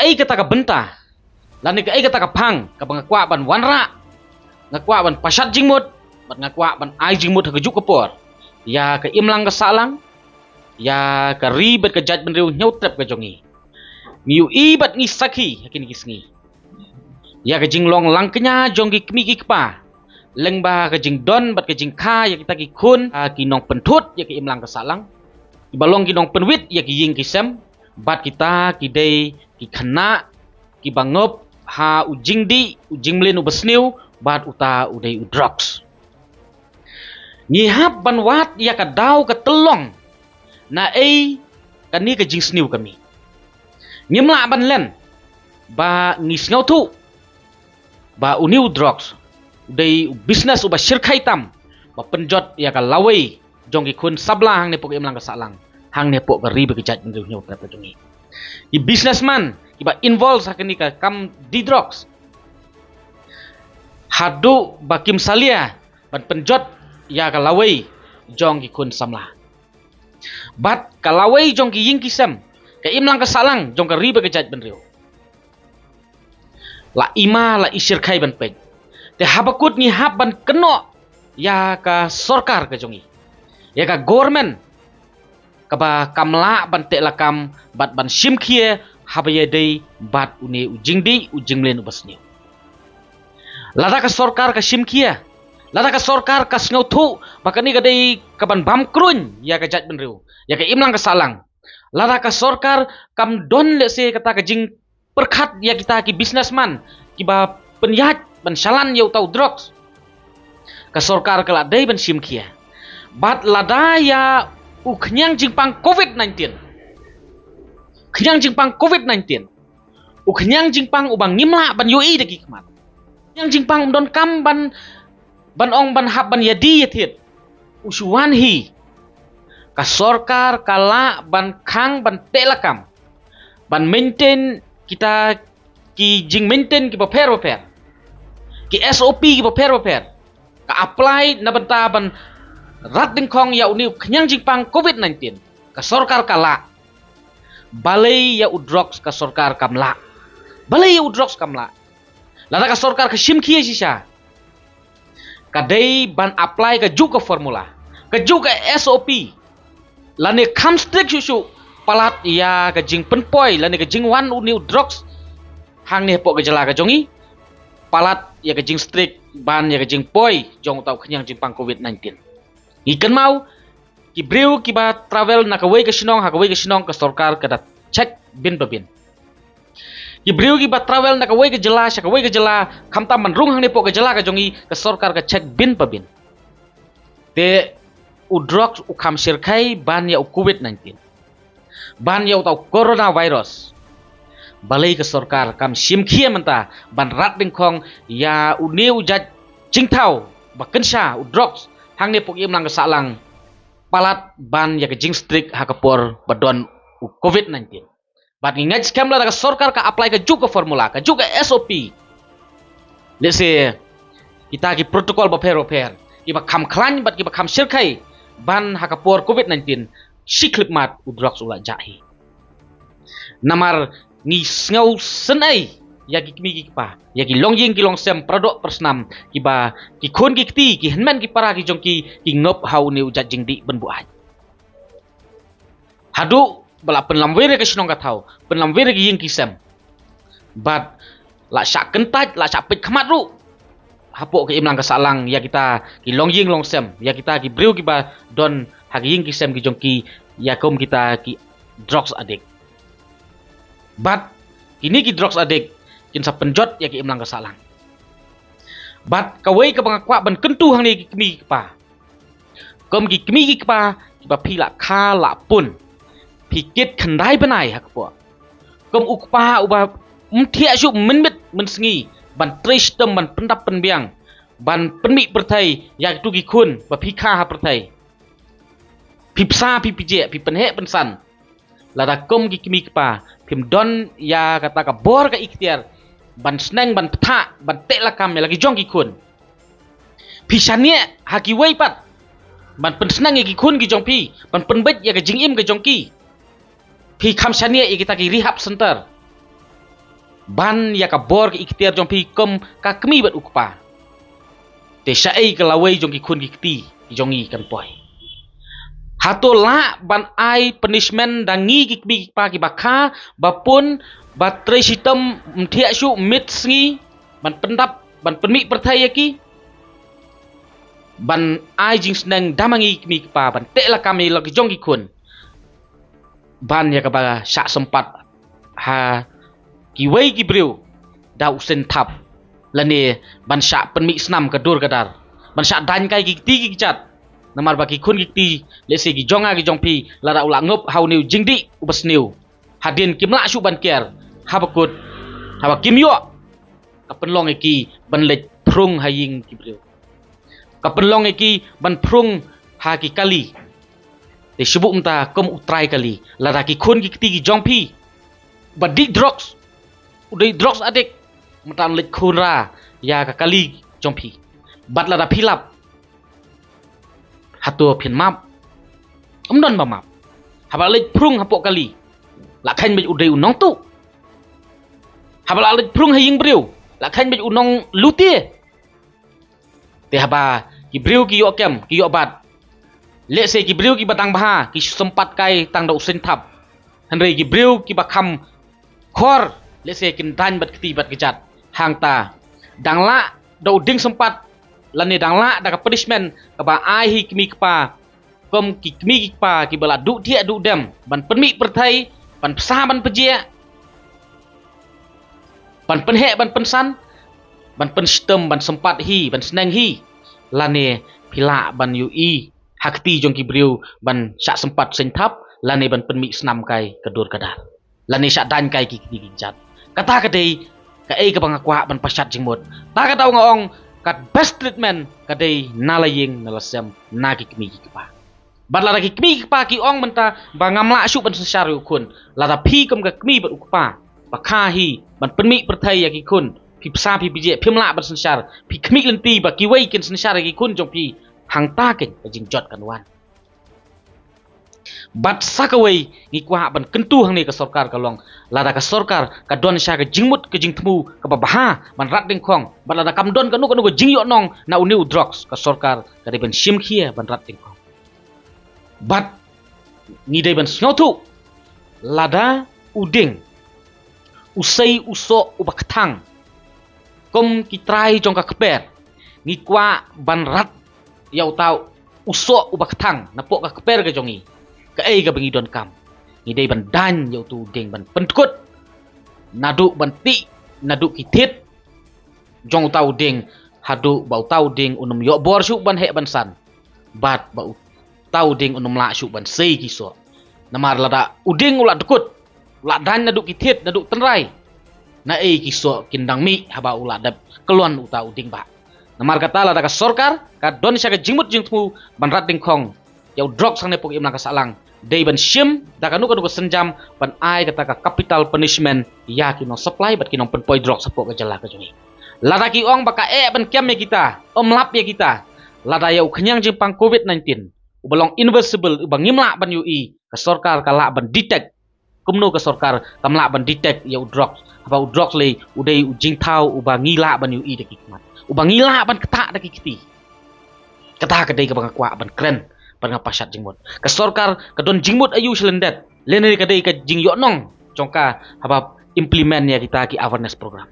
ai kata ka benta lan ni ka ai kata ka phang ka bangakwa ban wanra ngakwa ban pasat jingmut ban ngakwa ban ai jingmut ka juk kapor ya ka imlang ka salang ya ka ribet ka jaj ban riu nyautrap ka jongi ngiu ibat ngi saki hakin kisngi ya ka jinglong langkenya jonggi kmi ki kpa lengba ka jing don bat ka jing kha ya kita ki khun ki nong pentut ya ki imlang ka salang ki balong ki nong penwit ya ki ying ki sem bat kita ki dei ki khana ki bangop ha ujing di ujing mlen ubesniu bat uta udai udrox ngihap ban wat ya ka dau ka telong na ai kani ka jing sniu kami ngimla ban len ba ngisngau tu ba uniu drugs dei business uba shirkai tam ba penjot ya ka lawai jong ki khun sabla hang ne pok imlang ka salang hang ne pok ka ribe ka jat ndu nyau ta jongi i businessman ki ba involve sakani ka kam di drugs hadu ba kim salia ban penjot ya ka lawai jong ki khun samla bat ka lawai jong ki ying kisam ka imlang ka salang jong ka ribe ka jat ben riu la ima la isir khai ban pej te habakut ni hab ban keno ya ka sorkar ka jongi ya ka government ka ba kamla ban te la kam bat ban sim khie habaye dei bat une ujingdi ujinglen ubasni lada ka sorkar ka sim khie lada ka sorkar ka snau thu bakani ka dei ka ban bam krun ya ka jat ben riu ya ka imlang ka salang lada ka sorkar kam don le se kata ka jing perkhat ya kita ki businessman ki ba penyat ban salan yau tau drugs ka sorkar kala dei ban sim khia bat lada ya u khnyang jingpang covid-19 khnyang jingpang covid-19 u khnyang jingpang ubang ngimla ban yoi de ki kmat khnyang jingpang don kam ban ong ban hab ban yadi yethit usuan hi ka sorkar kala ban khang ban telakam ban maintain kita ki jing maintain ki paper ki SOP ki paper ka apply na banta ban rat ding khong ya uniu khnyang jingpang covid-19 ka sorkar kala balai ya udrox ka sorkar kamla balai ya udrox kamla lada ka sorkar ka simkhie sisa ka dei ban apply ka juga formula ka juga SOP lane kham strict susu palat ya ka jing penpoi lane ka jing wan uniu drugs hang ne pok ka jala ka jongi palat ya ka jing strict ban ya ka jing poi jong tau khnyang jingpang covid-19 ikan mau ki breu ki ba travel na ka wei ka sinong ha ka wei ka sinong ka sorkar ka dat check bin babin ki breu ki ba travel na ka wei ka jala sha ka wei ka jala khamta man rung hang ne pok ka jala ka jongi ka sorkar ka check bin babin te u drugs u kham sirkai ban ya u covid-19 ban ya tau coronavirus balai ka sorkar kam simkhia menta ban rat ding khong ya u neu jat jingthau ba kensha u drugs hang ne pok imlang ka salang palat ban ya ka jing strict ha ka por badon u covid-19 bat ngai scam la ka sorkar ka apply ka juga formula ka juga SOP lese kita ki protokol ba per ki ba kham khlan bat ki ba kham sirkai ban ha ka por covid-19 siklip mat u drugs ula jahi namar ni ngau senai ya ki kmi ki pa ya ki longjing ki longsem pradok persnam ki ba ki khon ki kti ki henman ki para ki jongki ki ngop hau ne ujat jing di ben buai hadu bala penlamwere ka sinong ka thau penlamwere ki ying ki sem bat la syak kentaj la syak pet khmat ru hapok ke imlang ka salang ya kita ki longjing longsem ya kita ki breu ki ba don hagi ying ki sem ki jongki ya kom kita ki drugs addict bat kini ki drugs addict kin sa penjot ya ki imlang ka salang bat kawai ka bangakwa ban kentu hang ni ki kmi pa kom ki kmi ki pa ki ba phi la kha la pun phi kit khandai banai hak po kom ukpa uba thia su min sngi ban trish tem ban pendap penbiang ban penmi perthai ya tu ki khun ba phi kha ha perthai phi psa phi pije phi penhe pensan lada kom ki kmi ki pa phim don ya kata ka bor ka ikhtiar ban sneng ban ptha ban telakam lagi jong ki khun pisanie haki wei pat ban pen sneng ki khun ki jong pi ban penbet ya ka jingim ka jong ki pi kham sanie kita ki rehab center ban ya ka bor ki ikhtiar jong pi kom ka kmi bat ukpa te syai ka lawai jong ki khun ki kti jongi kan poi hato la ban ai punishment dangi ki kmi pa ki bakha bapun batre sitam mthia su mit sngi ban pendap ban penmi perthai ki ban ai jing sneng damangi kmi pa ban te la kami la ki jong ki khun ban ya ka ba syak sempat ha ki wei ki briu da usen thap lani ban syak penmi snam kadur kadar ban syak dan kai ki ti ki chat namar ba ki khun ki ti le se ki jonga ki jongpi la da ula ngop hau niu jingdi ubas niu hadin kimla su ban kier habakut haba kimyo ka penlong ki ban le prung haying ki briu ka penlong ki ban prung ha ki kali te sibuk mta kom utrai kali la da ki khun ki ti ki jongpi badi drugs udai drugs adik matan lek khura ya ka kali jompi bat la da philap hatu phin map don ba map haba lek prung hapok kali la khain be udai unong tu haba lek prung haying briu la khain be unong lutie te haba ki briu ki yo kem ki yo bat le se ki briu ki batang baha ki sempat kai tang da usen thap hanrei ki briu ki bakham khor le se kin dan bat kti bat kejat hang ta dangla do ding sempat lani dangla da ka punishment ka ba ai hi kmi kpa kom ki kmi kpa ki bala du dia du dem ban penmi perthai ban psa ban pejia ban penhe ban pensan ban penstem ban sempat hi ban sneng hi lani phila ban ui hakti jong ki briu ban syak sempat sen thap lani ban penmi snam kai kadur kadar lani syak dan kai ki jat kata kadai ka ei ka bangakwa ban pasat jingmut ta ka taw ngaong kat best treatment kadai nalaying nalasem nagi kmi ki pa bat la ki kmi ki pa ki ong menta bangamla su ban sesari ukun la da phi kam ka kmi bat ukpa ba kha hi ban penmi perthai ya ki kun phi psa phi bije phimla ban sensar phi kmi lenti ba ki wei kin sensar ki kun jong phi hang ta ken jing jot kan wan bat sakawai ngi kwa ban kentu hang ni ka sarkar kalong lada ka sarkar ka don sya ka jingmut ka jingtmu ka babaha ban rat ding khong ban lada kam don ka nu jing yo nong na uniu drugs ka sarkar ka de ban sim khia ban rat ding khong bat ni de ban snothu lada uding usai uso ubakthang kom ki trai jong ka kper ngi kwa ban rat yau tau uso ubakthang na po ka kper ka jongi ka ei ka bangi don kam ni dei ban dan yau tu ding ban pentkut nadu ban ti nadu kitit jong tau ding hadu bau tau ding unum yo bor su ban he ban san bat bau tau ding unum la su ban sei kiso namar lada uding ulat dukut ulat dan nadu kitit nadu tenrai na ei kiso kindang mi haba ulat dap keluan utau ding ba namar kata lada ka sarkar ka don sya ka jingmut jingtmu ban rat ding khong yau drug sang ne pok imlang kasalang dei ban shim da kanu kanu senjam ban ai kata ka capital punishment ya kino supply bat kino penpoi drug sapok ka jala ka joni lada ki ong baka ban kem me kita omlap ya kita lada yau khanyang jing pang covid-19 ubalong invisible ubang ngimla ban ui ka sarkar kala ban detect kumno ka sarkar kamla ban detect yau drug apa drug le udai ujing thau ubang ngila ban ui de kikmat ubang ngila ban kata de kiti kata ka dei ka bang kwa ban kren pan pasat jingmut ka sarkar ka don jingmut ayu selendet lene ka dei ka jing yo nong jongka haba implement ya kita ki awareness program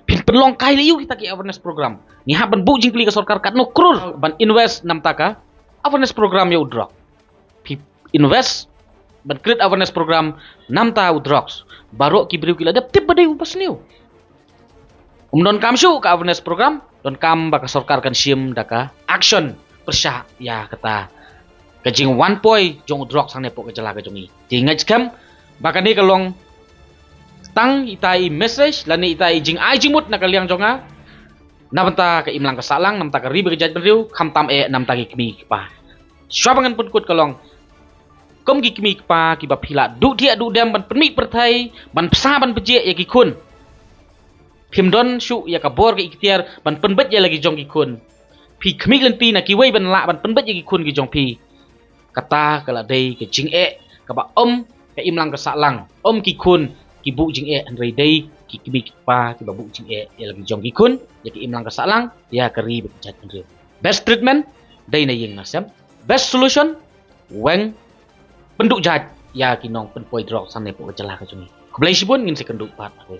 pin penlong kai liu kita ki awareness program ni ha ban bu jingpli ka sarkar kat no krur ban invest nam taka awareness program ya udrok pi invest ban create awareness program nam ta udroks baro ki briu ki ladap tip badai upas niu don kam su ka awareness program don kam ba ka sarkar kan sim daka action persya ya kata kajing one point jong drok sang nepok kejala ka jongi tingaj kam bakani kalong tang itai message lani itai jing ai jimut na kaliang jonga namta ka imlang ka salang namta ka ribe kejat beriu khamtam namta ki kmi pa swabangan pun kut kalong kom ki kmi pa ki ba phila du dia du dem ban penmi perthai ban psa ban peje ya ki kun phimdon su ya ka bor ki ikhtiar ban penbet ya lagi jong ki kun phi kmi lenti na ki wei ban la ban penbet ya ki kun ki jong phi kata kala dei ke jing ka ba ka imlang ka salang ki kun ki bu jing andrei dei ki kibi ki pa ki babu cing ya lagi jong ki kun ya ki imlang ka salang ya kari berjat kendri best treatment dai na yeng nasam best solution weng penduk jat ya ki nong pen poi drok san ne po jala ka jungi kublai sibun ngin se kenduk pat ko